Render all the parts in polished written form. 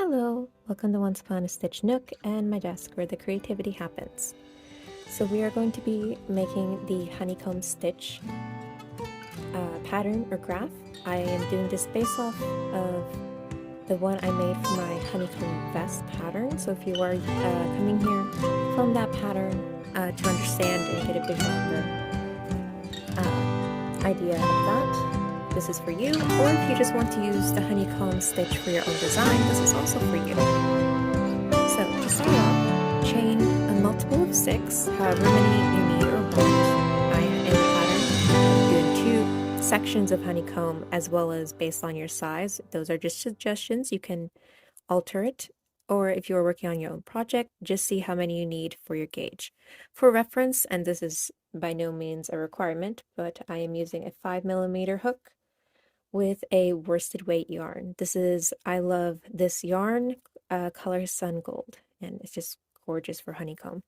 Hello, welcome to Once Upon a Stitch Nook and my desk where the creativity happens. So we are going to be making the honeycomb stitch pattern or graph. I am doing this based off of the one I made for my honeycomb vest pattern. So if you are coming here from that pattern to understand and get a bigger idea of that, this is for you. Or if you just want to use the honeycomb stitch for your own design, this is also for you. So to start off, chain a multiple of 6, however many you need or want. I am in the pattern doing 2 sections of honeycomb as well as based on your size. Those are just suggestions. You can alter it, or if you are working on your own project, just see how many you need for your gauge. For reference, and this is by no means a requirement, but I am using a 5mm hook with a worsted weight yarn. I love this yarn, color Sun Gold, and it's just gorgeous for honeycomb.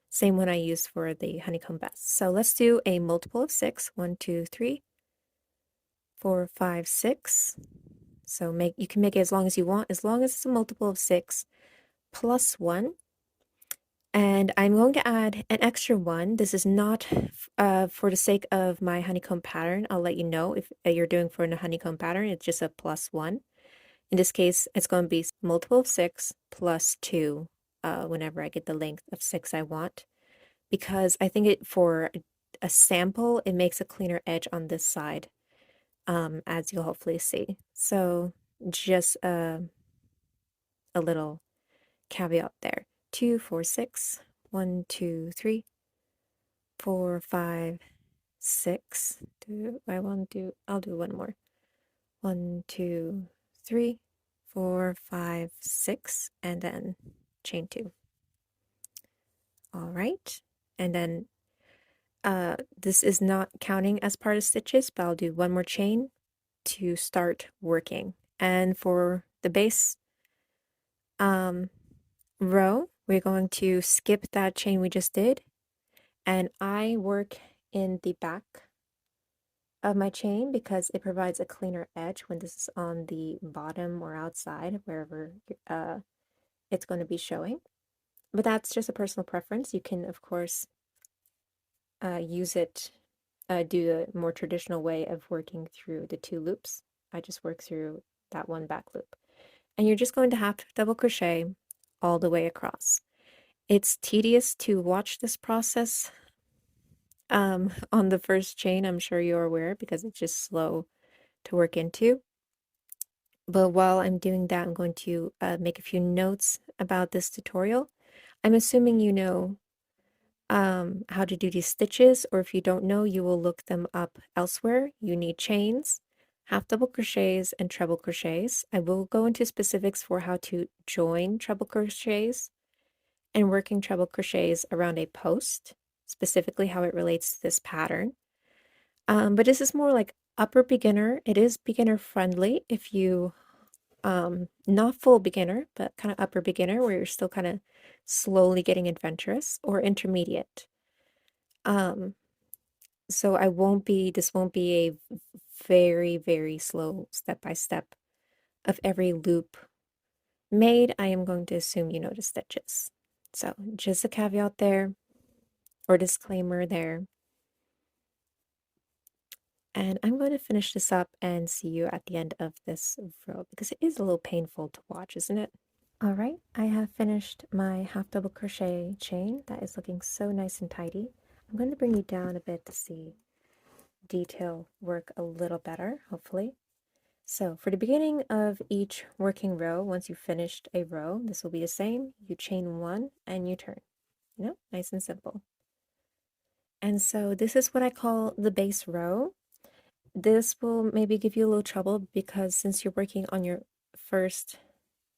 Same one I used for the honeycomb vest. So let's do a multiple of 6. 1, 2, 3, 4, 5, 6. So you can make it as long as you want, as long as it's a multiple of 6 plus 1. And I'm going to add an extra 1. This is not for the sake of my honeycomb pattern. I'll let you know if you're doing for a honeycomb pattern, it's just a plus 1. In this case, it's going to be multiple of 6 plus 2 whenever I get the length of 6 I want. Because I think for a sample, it makes a cleaner edge on this side, as you'll hopefully see. So just a little caveat there. 2, 4, 6. 1, 2, 3, 4, 5, 6. I'll do one more. 1, 2, 3, 4, 5, 6, and then chain 2. All right, and then this is not counting as part of stitches, but I'll do one more chain to start working. And for the base row, we're going to skip that chain we just did, and I work in the back of my chain because it provides a cleaner edge when this is on the bottom or outside, wherever it's going to be showing. But that's just a personal preference. You can, of course, use it, do the more traditional way of working through the 2 loops. I just work through that one back loop. And you're just going to have to double crochet all the way across. It's tedious to watch this process on the first chain, I'm sure you're aware, because it's just slow to work into. But while I'm doing that, I'm going to make a few notes about this tutorial. I'm assuming you know how to do these stitches, or if you don't know, you will look them up elsewhere. You need chains, half double crochets, and treble crochets. I will go into specifics for how to join treble crochets and working treble crochets around a post, specifically how it relates to this pattern. But this is more like upper beginner. It is beginner friendly if you not full beginner, but kind of upper beginner where you're still kind of slowly getting adventurous, or intermediate. So this won't be a very, very slow step by step of every loop made. I am going to assume you know the stitches. So just a caveat there, or disclaimer there. And I'm going to finish this up and see you at the end of this row because it is a little painful to watch, isn't it? All right, I have finished my half double crochet chain. That is looking so nice and tidy. I'm going to bring you down a bit to see detail work a little better, hopefully. So for the beginning of each working row, once you've finished a row, this will be the same. You chain 1 and you turn. You know, nice and simple. And so this is what I call the base row. This will maybe give you a little trouble because since you're working on your first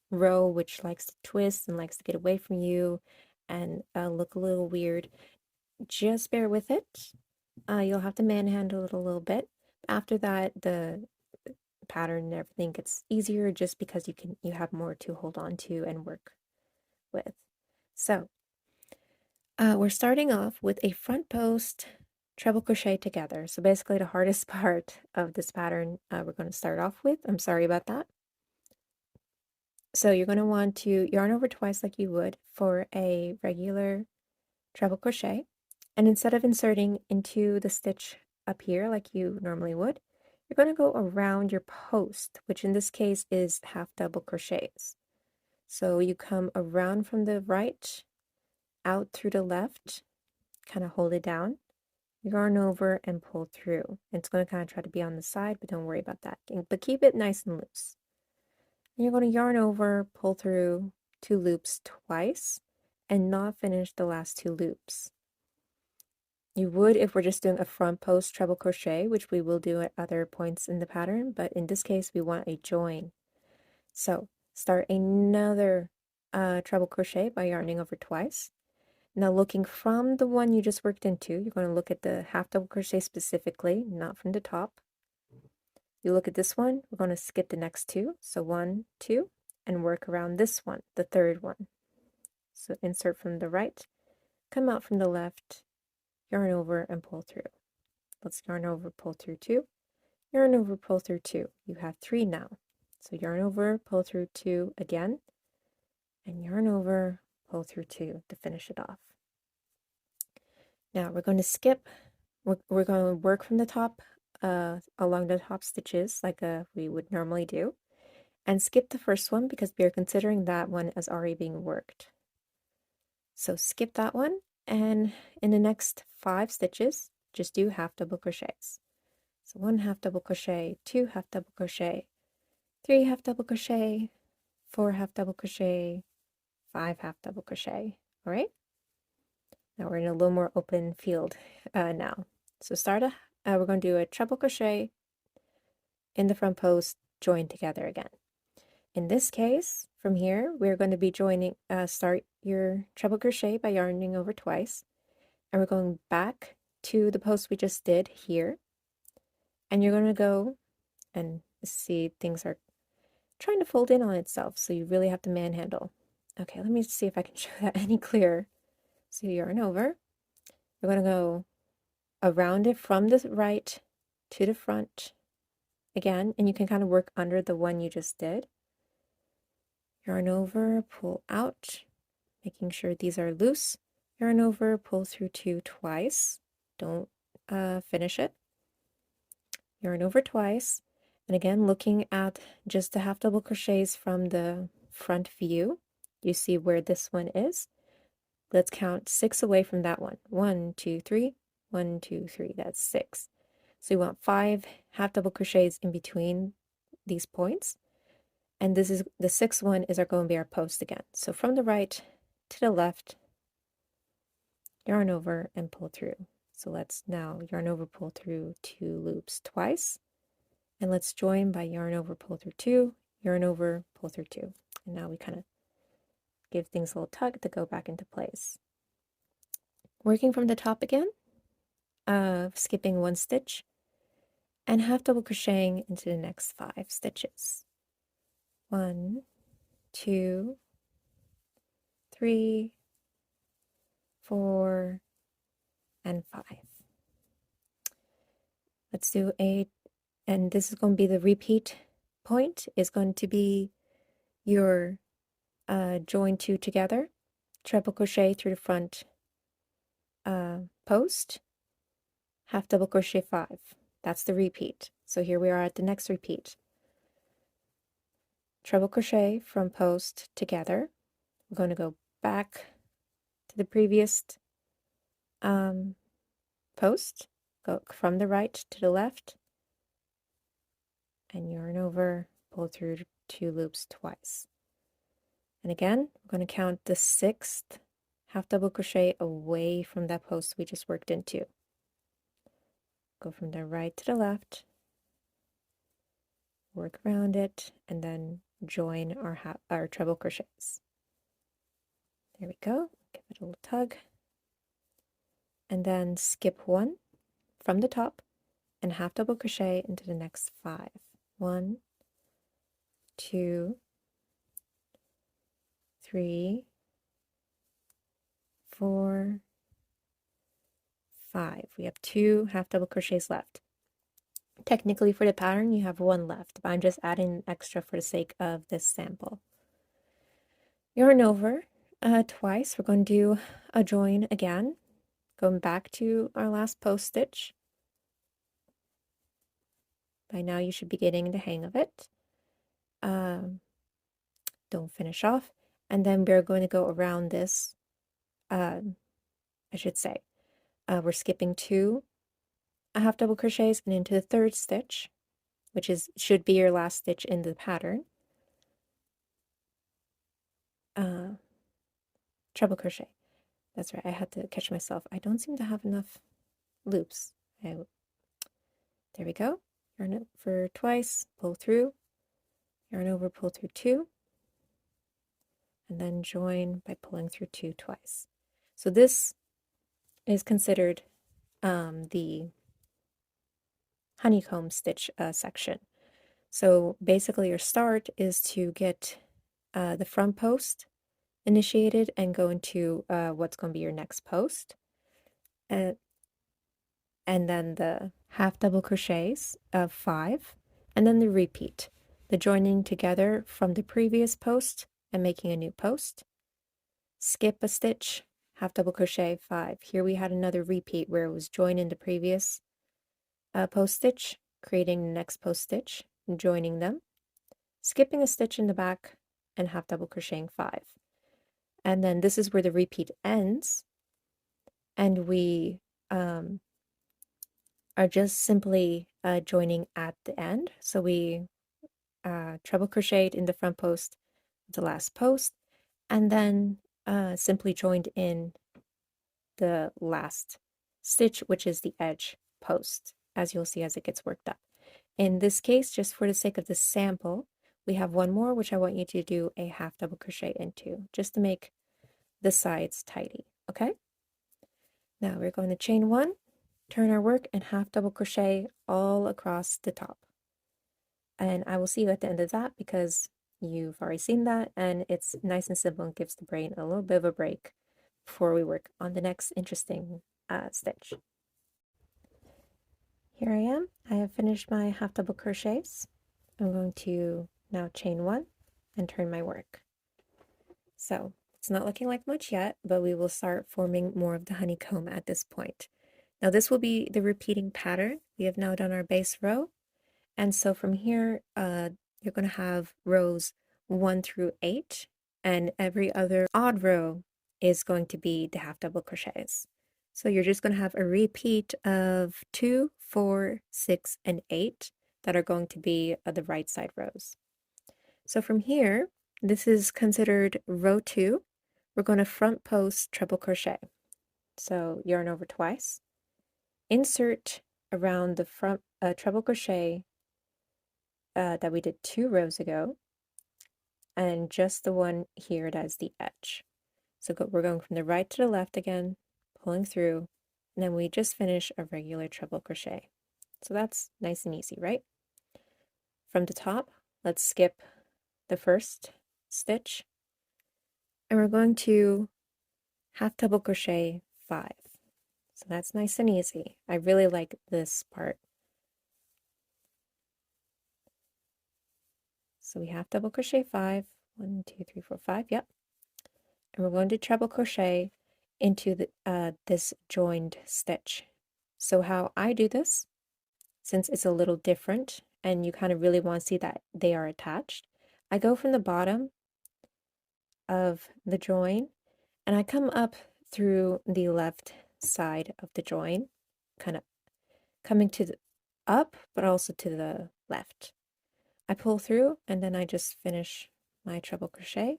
row, which likes to twist and likes to get away from you and look a little weird, just bear with it. You'll have to manhandle it a little bit. After that, the pattern and everything gets easier just because you have more to hold on to and work with. So we're starting off with a front post treble crochet together. So basically the hardest part of this pattern we're going to start off with. I'm sorry about that. So you're going to want to yarn over twice like you would for a regular treble crochet. And instead of inserting into the stitch up here like you normally would, you're going to go around your post, which in this case is half double crochets. So you come around from the right, out through the left, kind of hold it down, yarn over and pull through. It's going to kind of try to be on the side, but don't worry about that. But keep it nice and loose. And you're going to yarn over, pull through 2 loops twice, and not finish the last 2 loops. You would if we're just doing a front post treble crochet, which we will do at other points in the pattern, but in this case we want a join. So start another treble crochet by yarning over twice. Now looking from the one you just worked into, you're going to look at the half double crochet specifically, not from the top. You look at this one, we're going to skip the next 2, so 1, 2, and work around this one, the third one. So insert from the right, come out from the left, yarn over and pull through. Let's yarn over, pull through 2, yarn over, pull through 2. You have 3 now. So yarn over, pull through 2 again, and yarn over, pull through 2 to finish it off. Now we're going to skip, we're going to work from the top along the top stitches like we would normally do, and skip the first one because we are considering that one as already being worked. So skip that one, and in the next 5 stitches, just do half double crochets. So 1 half double crochet, 2 half double crochet, 3 half double crochet, 4 half double crochet, 5 half double crochet. All right. Now we're in a little more open field now. So we're going to do a treble crochet in the front post, join together again. In this case, from here, we're going to be joining, start your treble crochet by yarning over twice, and we're going back to the post we just did here, and you're going to go and see things are trying to fold in on itself, so you really have to manhandle. Okay, let me see if I can show that any clearer. So yarn over, you're going to go around it from the right to the front again, and you can kind of work under the one you just did. Yarn over, pull out, making sure these are loose. Yarn over, pull through 2 twice. Don't finish it. Yarn over twice, and again looking at just the half double crochets from the front view, you see where this one is. Let's count 6 away from that one. 1, 2, 3, 1, 2, 3. That's 6. So you want 5 half double crochets in between these points. And this is the 6th one is going to be our post again. So from the right to the left, yarn over and pull through. So let's now yarn over, pull through 2 loops twice. And let's join by yarn over, pull through 2, yarn over, pull through 2. And now we kind of give things a little tug to go back into place. Working from the top again, skipping 1 stitch, and half double crocheting into the next 5 stitches. 1, 2, 3, 4, and 5. Let's do and this is going to be the repeat point, is going to be your join 2 together, treble crochet through the front post, half double crochet 5. That's the repeat. So here we are at the next repeat. Treble crochet from post together. We're going to go back to the previous post, go from the right to the left, and yarn over, pull through 2 loops twice. And again, we're going to count the 6th half double crochet away from that post we just worked into. Go from the right to the left, work around it, and then join our treble crochets. There we go. Give it a little tug. And then skip 1 from the top and half double crochet into the next 5. 1, 2, 3, 4, 5. We have 2 half double crochets left. Technically for the pattern you have 1 left, but I'm just adding extra for the sake of this sample. Yarn over twice. We're going to do a join again, going back to our last post stitch. By now you should be getting the hang of it. Don't finish off, and then we're going to go around this. I should say we're skipping 2 half double crochets and into the 3rd stitch, which should be your last stitch in the pattern. Treble crochet. That's right, I had to catch myself. I don't seem to have enough loops. There we go. Yarn over twice, pull through, yarn over, pull through 2, and then join by pulling through 2 twice. So this is considered the honeycomb stitch section. So basically your start is to get the front post initiated and go into what's going to be your next post. And then the half double crochets of 5, and then the repeat, the joining together from the previous post and making a new post. Skip a stitch, half double crochet 5. Here we had another repeat where it was joining the previous post stitch, creating the next post stitch, joining them, skipping a stitch in the back, and half double crocheting 5. And then this is where the repeat ends, and we are just simply joining at the end. So we treble crocheted in the front post, the last post, and then simply joined in the last stitch, which is the edge post, as you'll see as it gets worked up. In this case, just for the sake of the sample, we have one more, which I want you to do a half double crochet into, just to make the sides tidy, okay? Now we're going to chain 1, turn our work, and half double crochet all across the top. And I will see you at the end of that because you've already seen that, and it's nice and simple and gives the brain a little bit of a break before we work on the next interesting stitch. Here I am. I have finished my half double crochets. I'm going to now chain 1 and turn my work. So it's not looking like much yet, but we will start forming more of the honeycomb at this point. Now this will be the repeating pattern. We have now done our base row, and so from here you're going to have rows 1 through 8, and every other odd row is going to be the half double crochets. So you're just going to have a repeat of 2, 4, 6, and 8 that are going to be the right side rows. So from here, this is considered row 2. We're going to front post treble crochet. So yarn over twice, insert around the front treble crochet that we did 2 rows ago, and just the one here that is the edge. So we're going from the right to the left again, pulling through, and then we just finish a regular treble crochet. So that's nice and easy, right? From the top, let's skip the first stitch, and we're going to half double crochet 5. So that's nice and easy. I really like this part. So we half double crochet 5, 1, 2, 3, 4, 5, yep. And we're going to treble crochet into the this joined stitch. So how I do this, since it's a little different and you kind of really want to see that they are attached, I go from the bottom of the join and I come up through the left side of the join, kind of coming to the up but also to the left. I pull through and then I just finish my treble crochet.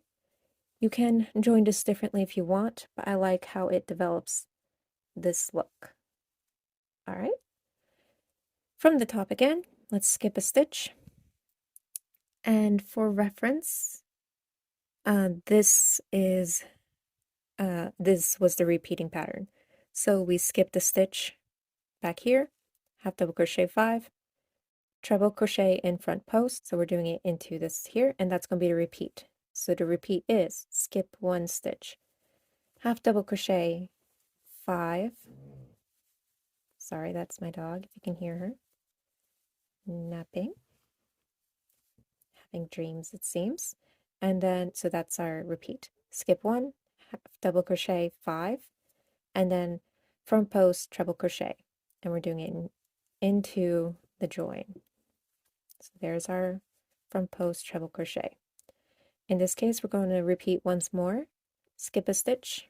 You can join this differently if you want, but I like how it develops this look. All right. From the top again, let's skip a stitch. And for reference, this was the repeating pattern. So we skipped a stitch back here, half double crochet 5, treble crochet in front post. So we're doing it into this here, and that's going to be the repeat. So the repeat is skip 1 stitch, half double crochet 5. Sorry, that's my dog, if you can hear her napping, having dreams, it seems. and then so that's our repeat. Skip 1, double crochet 5, and then front post treble crochet, and we're doing it into the join. So there's our front post treble crochet. In this case, we're going to repeat once more, skip a stitch,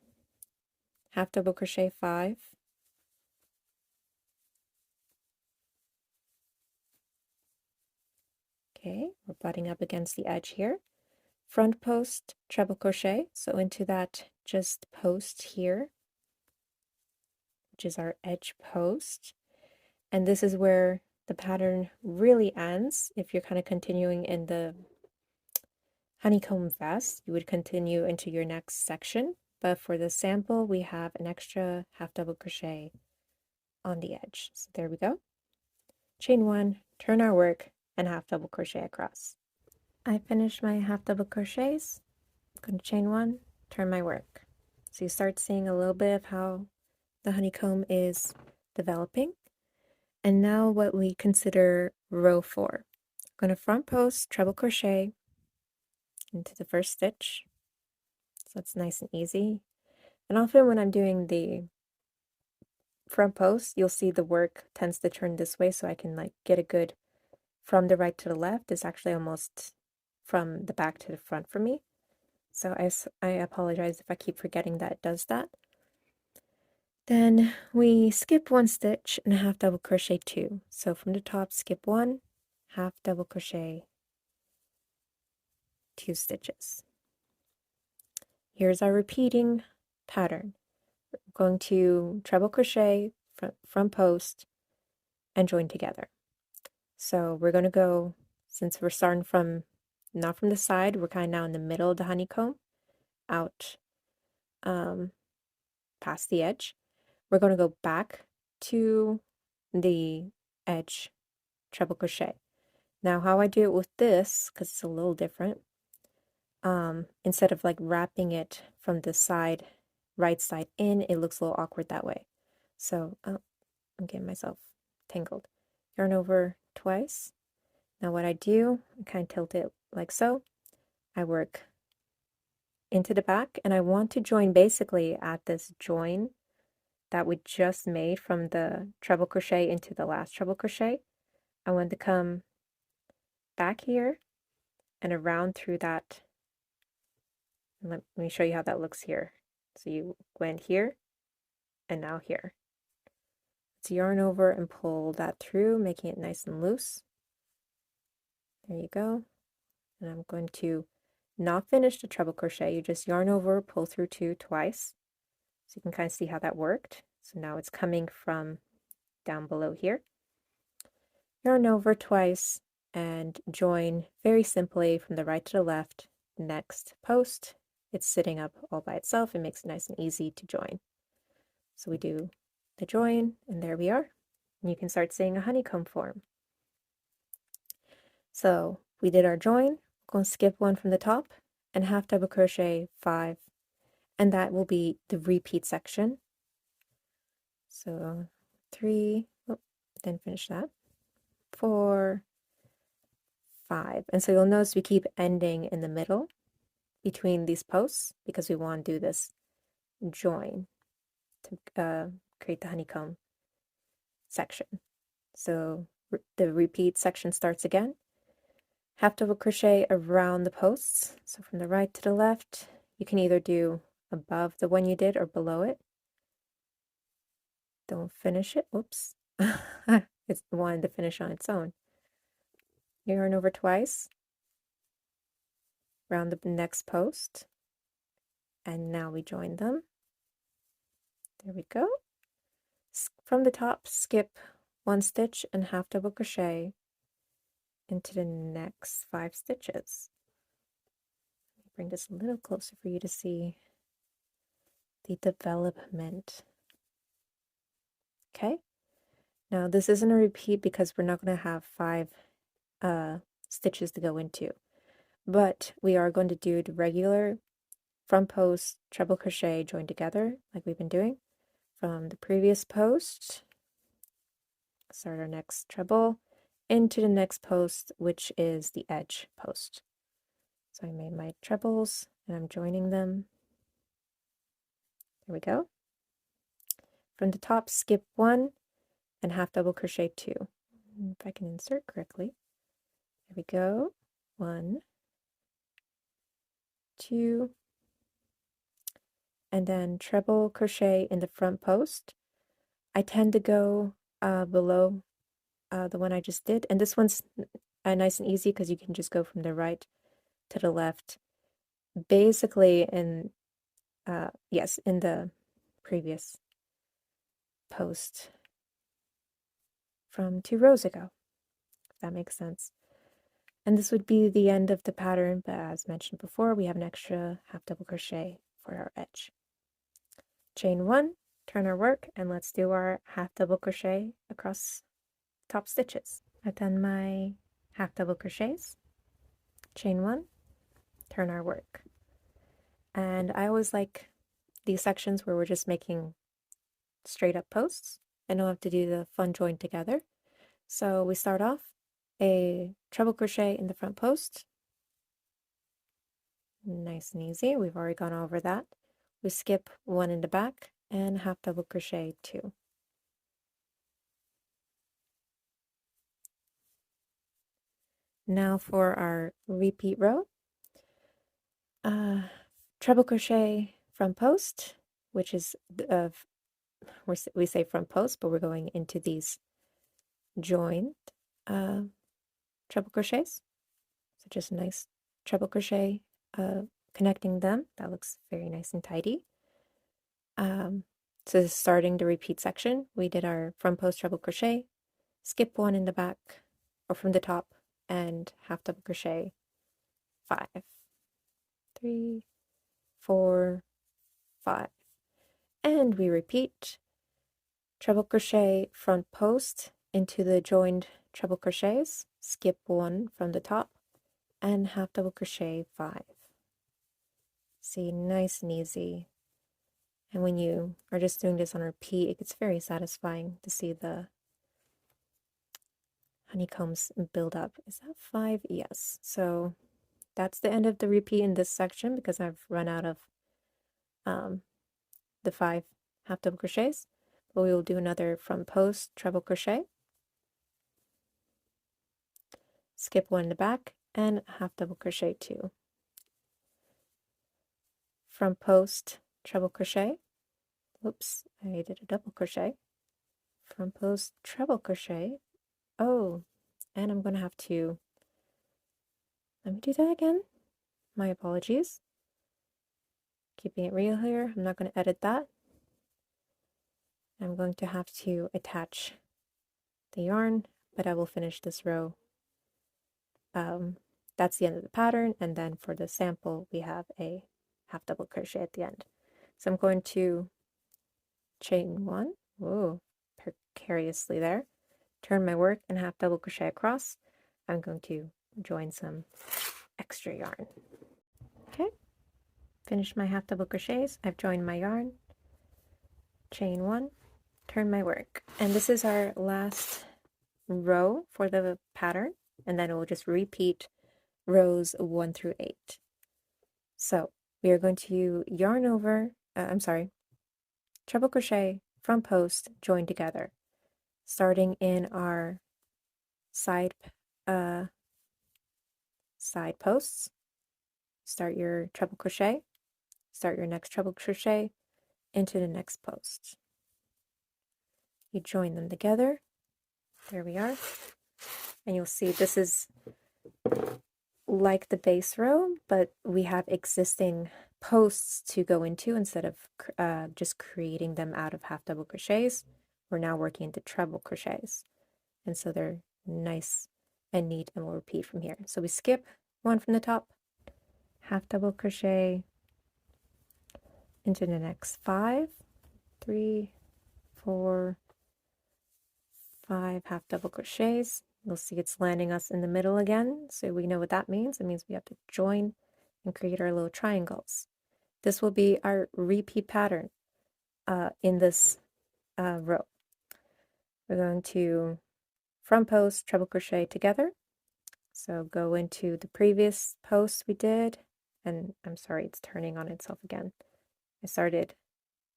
half double crochet 5, okay, we're butting up against the edge here, front post treble crochet, so into that just post here, which is our edge post, and this is where the pattern really ends. If you're kind of continuing in the honeycomb vest, you would continue into your next section, but for the sample we have an extra half double crochet on the edge. So there we go, chain 1, turn our work, and half double crochet across. I finished my half double crochets. I'm going to chain 1, turn my work. So you start seeing a little bit of how the honeycomb is developing. And now what we consider row 4. I'm going to front post treble crochet into the first stitch, so it's nice and easy. And often when I'm doing the front post, you'll see the work tends to turn this way, so I can like get a good from the right to the left. It's actually almost from the back to the front for me, so I apologize if I keep forgetting that it does that. Then we skip 1 stitch and half double crochet 2. So from the top, skip 1, half double crochet 2 stitches. Here's our repeating pattern. We're going to treble crochet front post and join together. So we're going to go, since we're starting from not from the side, we're kind of now in the middle of the honeycomb, out past the edge. We're going to go back to the edge treble crochet. Now how I do it with this, because it's a little different, instead of like wrapping it from the side, right side in, it looks a little awkward that way. So I'm getting myself tangled. Yarn over twice. Now what I do, I kind of tilt it like so. I work into the back, and I want to join basically at this join that we just made from the treble crochet into the last treble crochet. I want to come back here and around through that. And let me show you how that looks here. So you went here and now here. Let's yarn over and pull that through, making it nice and loose. There you go. And I'm going to not finish the treble crochet. You just yarn over, pull through 2 twice. So you can kind of see how that worked. So now it's coming from down below here. Yarn over twice and join very simply from the right to the left. Next post, it's sitting up all by itself. It makes it nice and easy to join. So we do the join, and there we are. And you can start seeing a honeycomb form. So we did our join. We're going to skip 1 from the top and half double crochet 5, and that will be the repeat section. So 3, didn't finish that, 4, 5, and so you'll notice we keep ending in the middle between these posts because we want to do this join to create the honeycomb section. So the repeat section starts again. Half double crochet around the posts. So from the right to the left, you can either do above the one you did or below it. Don't finish it. Oops. It's wanted to finish on its own. Yarn over twice around the next post, and now we join them. There we go. From the top, skip 1 stitch and half double crochet into the next 5 stitches. Let me bring this a little closer for you to see the development. Okay, now this isn't a repeat because we're not going to have 5 stitches to go into, but we are going to do the regular front post treble crochet join together like we've been doing from the previous post. Start our next treble into the next post, which is the edge post. So I made my trebles and I'm joining them. There we go. From the top, skip 1 and half double crochet 2. If I can insert correctly. There we go. 1, 2, and then treble crochet in the front post. I tend to go below the one I just did, and this one's nice and easy because you can just go from the right to the left. Basically, in yes, in the previous post from 2 rows ago, if that makes sense. And this would be the end of the pattern, but as mentioned before, we have an extra half double crochet for our edge. Chain 1, turn our work, and let's do our half double crochet across top stitches. I've done my half double crochets, chain 1, turn our work. And I always like these sections where we're just making straight up posts and don't have to do the fun join together. So we start off a treble crochet in the front post. Nice and easy. We've already gone over that. We skip 1 in the back and half double crochet 2. Now for our repeat row. Treble crochet front post, which is we say front post, but we're going into these joined treble crochets. So just a nice treble crochet connecting them. That looks very nice and tidy. So starting the repeat section, we did our front post treble crochet, skip 1 in the back or from the top, and half double crochet 5, 3, 4, 5, and we repeat treble crochet front post into the joined treble crochets, skip 1 from the top, and half double crochet 5. See, nice and easy. And when you are just doing this on repeat, it gets very satisfying to see the honeycombs build up. Is that 5? Yes. So that's the end of the repeat in this section because I've run out of the 5 half double crochets. But we will do another front post treble crochet, skip 1 in the back, and half double crochet 2. Front post treble crochet. Oops, I did a double crochet. Front post treble crochet. Oh, and I'm gonna have to, let me do that again. My apologies. Keeping it real here. I'm not going to edit that. I'm going to have to attach the yarn, but I will finish this row. That's the end of the pattern, and then for the sample we have a half double crochet at the end. So I'm going to chain 1, whoa, precariously there, turn my work and half double crochet across. I'm going to join some extra yarn. Okay, finish my half double crochets. I've joined my yarn, chain 1, turn my work, and this is our last row for the pattern, and then it will just repeat rows 1 through 8. So we are going to yarn over, treble crochet, front post, join together, starting in our side posts. Start your treble crochet, start your next treble crochet into the next post. You join them together. There we are. And you'll see this is like the base row, but we have existing posts to go into instead of just creating them out of half double crochets. We're now working into treble crochets. And so they're nice and neat, and we'll repeat from here. So we skip 1 from the top, half double crochet into the next 5, 3, 4, 5 half double crochets. You'll see it's landing us in the middle again, so we know what that means. It means we have to join and create our little triangles. This will be our repeat pattern in this row. We're going to front post treble crochet together, So go into the previous post we did, and I'm sorry, it's turning on itself again. I started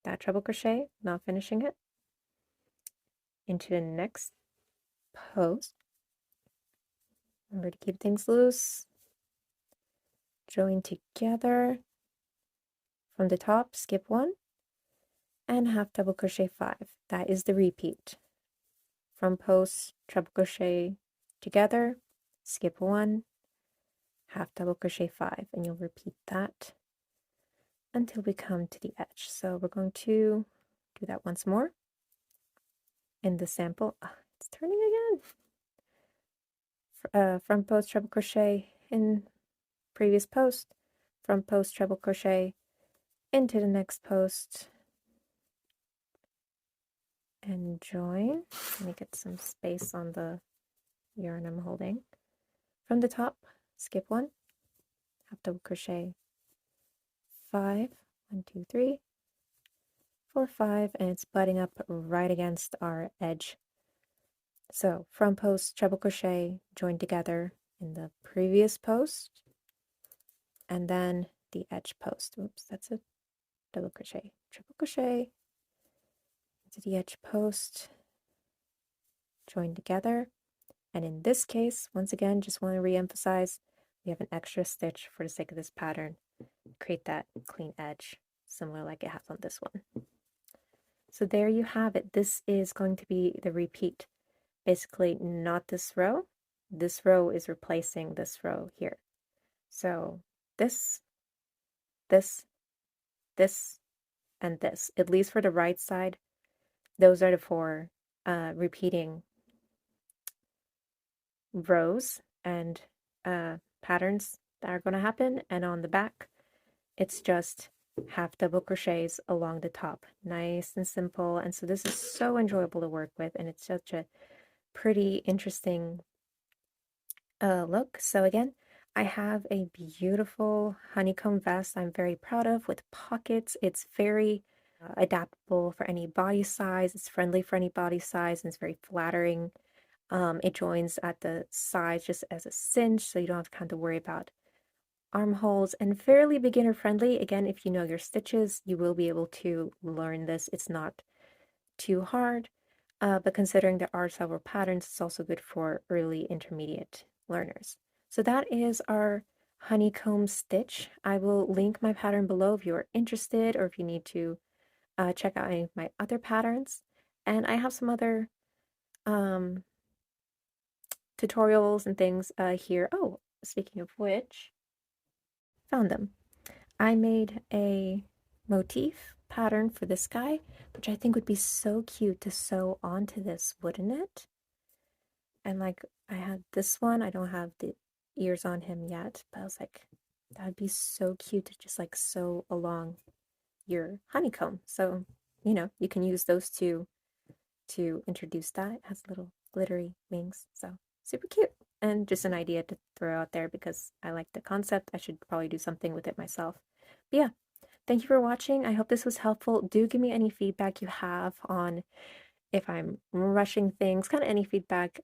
that treble crochet, not finishing it, into the next post. Remember to keep things loose. Join together. From the top, skip 1 and half double crochet 5. That is the repeat. From post, treble crochet together, skip 1, half double crochet 5, and you'll repeat that until we come to the edge. So we're going to do that once more in the sample. It's turning again. Front post treble crochet in previous post, front post treble crochet into the next post, and join. Let me get some space on the yarn I'm holding. From the top, skip 1, half double crochet 5, 1, 2, 3, 4, 5, and it's butting up right against our edge. So front post treble crochet, join together in the previous post, and then the edge post. Oops, that's a double crochet, triple crochet into the edge post, join together. And in this case, once again, just want to re-emphasize, we have an extra stitch for the sake of this pattern. Create that clean edge, similar like it has on this one. So there you have it. This is going to be the repeat. Basically, not this row. This row is replacing this row here. So this, this, this, and this, at least for the right side, those are the 4 repeating rows and patterns that are going to happen. And on the back, it's just half double crochets along the top. Nice and simple. And so this is so enjoyable to work with, and it's such a pretty interesting look. So again, I have a beautiful honeycomb vest I'm very proud of with pockets. It's very adaptable for any body size. It's friendly for any body size, and it's very flattering. It joins at the sides just as a cinch, so you don't have to kind of worry about armholes, and fairly beginner friendly. Again, if you know your stitches, you will be able to learn this. It's not too hard, but considering there are several patterns, it's also good for early intermediate learners. So that is our honeycomb stitch. I will link my pattern below if you're interested, or if you need to check out any of my other patterns. And I have some other tutorials and things here. Oh, speaking of which, found them. I made a motif pattern for this guy, which I think would be so cute to sew onto this, wouldn't it? And like, I had this one, I don't have the ears on him yet, but I was like, that would be so cute to just like sew along your honeycomb. So, you know, you can use those two to introduce that. It has little glittery wings, so super cute. And just an idea to throw out there because I like the concept. I should probably do something with it myself. But yeah, thank you for watching. I hope this was helpful. Do give me any feedback you have on if I'm rushing things, kind of any feedback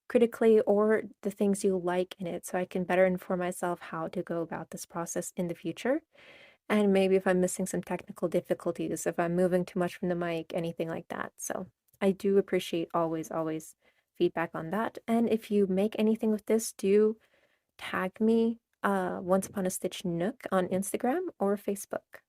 critically, or the things you like in it, so I can better inform myself how to go about this process in the future. And maybe if I'm missing some technical difficulties, if I'm moving too much from the mic, anything like that. So I do appreciate always feedback on that. And if you make anything with this, do tag me Once Upon a Stitch Nook on Instagram or Facebook.